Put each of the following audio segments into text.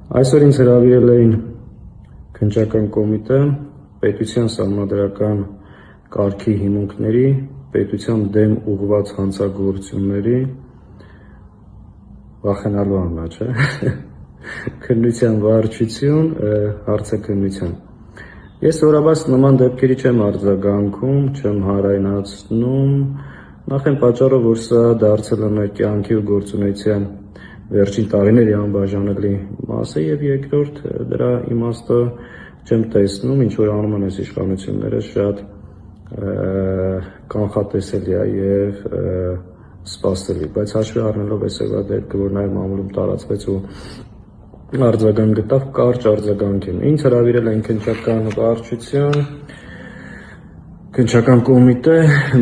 Այսօր ինձ հրավիրել էին քննչական կոմիտե պետության սահմանադրական կարգի հիմունքների, պետության դեմ ուղղված հանցագործությունների, վախենալու աննա, չէ, քննության վարչություն, հարցաքննության։ Ես սովորաբար նման դեպքերի չեմ արձագանքում, չեմ հարայնացնում, նախ այն պատճառով, որ սա դարձել է մեր կյանքի ու գործունեության վերջին տարիների անբաժանելի մասը, եւ երկրորդ դրա իմաստը չեմ տեսնում, ինչ որ անում են այս իշխանությունները, շատ կանխատեսելի է եւ սպասելի, բայց հաշվի առնելով այսօրվա դեպքը, որ նաեւ մամուլում տարածվեց ու արձագանք գտավ, կարճ արձագանքեմ։ Ինձ հրավիրել են քննչական վարչություն, քննչական կոմիտե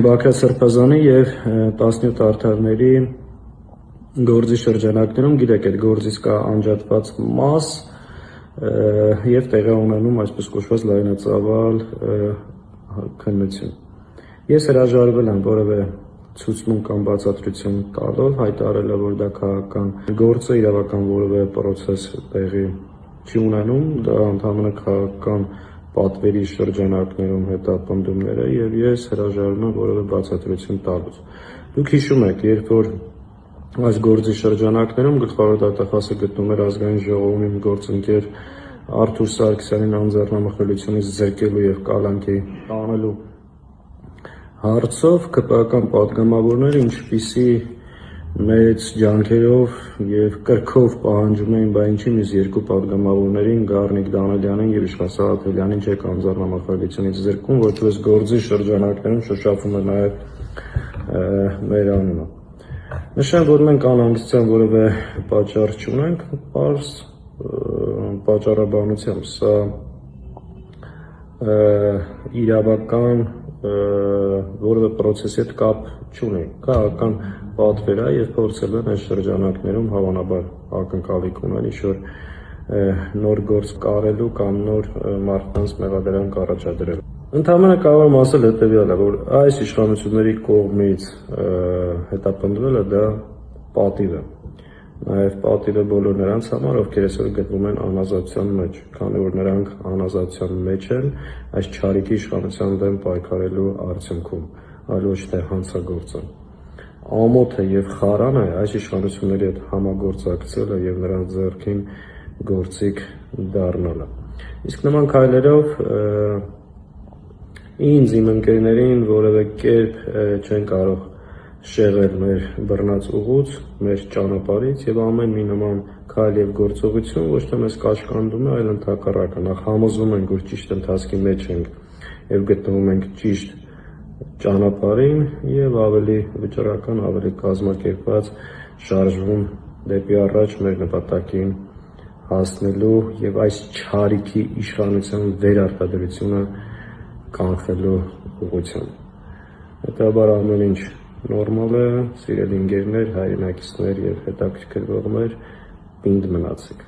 Բագրատ Սրբազանի եւ 17 արդարների գործի շրջանակներում, գիտեք, այդ գործից կա անջատված մաս եւ տեղի ունենում այսպես կոչված լայնածավալ քննություն։ Ես հրաժարվել եմ որևէ ցուցմունք կամ բացատրություն տալով, հայտարարելով, որ դա քաղաքական գործ է, իրավական որևէ պրոցես տեղի չի ունենում, դա ընդհանրապես քաղաքական պատվերի շրջանակներում հետապնդումներ է եւ ես հրաժարվում եմ որևէ բացատրություն տալուց։ Դուք հիշում եք, երբ որ այս գործի շրջանակներում գլխավոր դատախազը գտնում էր ազգային ժողովում իմ գործընկեր Արթուր Սարգսյանին անձեռնամխելիությունից զրկելու եւ կալանքի տանելու հարցով ԿՊԱ-կան պատգամավորները ինչպիսի մեծ ջանքերով եւ կրքով պահանջում էին, բա ինչի՞ ինձ երկու պատգամավորներին Գառնիկ Դանիելյանին եւ Իշխան Սաղաթելյանին չեք անձեռնամխելիությունից զրկում, որովհետեւ գործի շրջանակներում շոշափում է նաեւ մեր անունը։ Նշեմ, որ մենք անհանգստության որևէ պատճառ չունենք, պարզ պատճառաբանությամբ սա իրավական որևէ պրոցեսի հետ կապ չունի, քաղաքական պատվեր է եւ փորձել են այս շրջանակներում հավանաբար ակնկալիք ունեն ինչ-որ նոր գործ կարելու կամ նոր մարդկանց մեղադրանք առաջադրելու։ Ընդհանրապես կարող եմ ասել հետեւյալը, որ այս իշխանությունների կողմից հետապնդվելը դա պատիվ է, նաեւ պատիվ է բոլոր նրանց համար, ովքեր այսօր գտնվում են անազատության մեջ, քանի որ նրանք անազատության մեջ են այս չարիքի իշխանության դեմ պայքարելու արդյունքում, այլ ոչ թե հանցագործան։ Ամոթը եւ խարան է այս իշխանությունների հետ համագործակցելը եւ նրանց ձեռքին գործիք դառնալը։ Իսկ նման քայլերով ինձ իմ ընկերներին որևէ կերպ չեն կարող շեղել մեր բռնած ուղուց, մեր ճանապարհից եւ ամեն մի նման քայլ եւ գործողություն ոչ թե մեզ կաշկանդում է, այլ ընդհակառակը, նախ համոզվում ենք, որ ճիշտ ընթացքի մեջ ենք եւ գտնվում ենք ճիշտ ճանապարհին եւ ավելի վճռական, ավելի կազմակերպված շարժվում դեպի առաջ մեր նպատակին հասնելու եւ այս չարիքի իշխանության վերարտադրությունը կանխելու ուղղությամբ։ Հետաբար ամեն ինչ նորմալ է, սիրելի ընկերներ, հայրենակիցներ եւ հետաքրքրվողներ, պինդ մնացեք։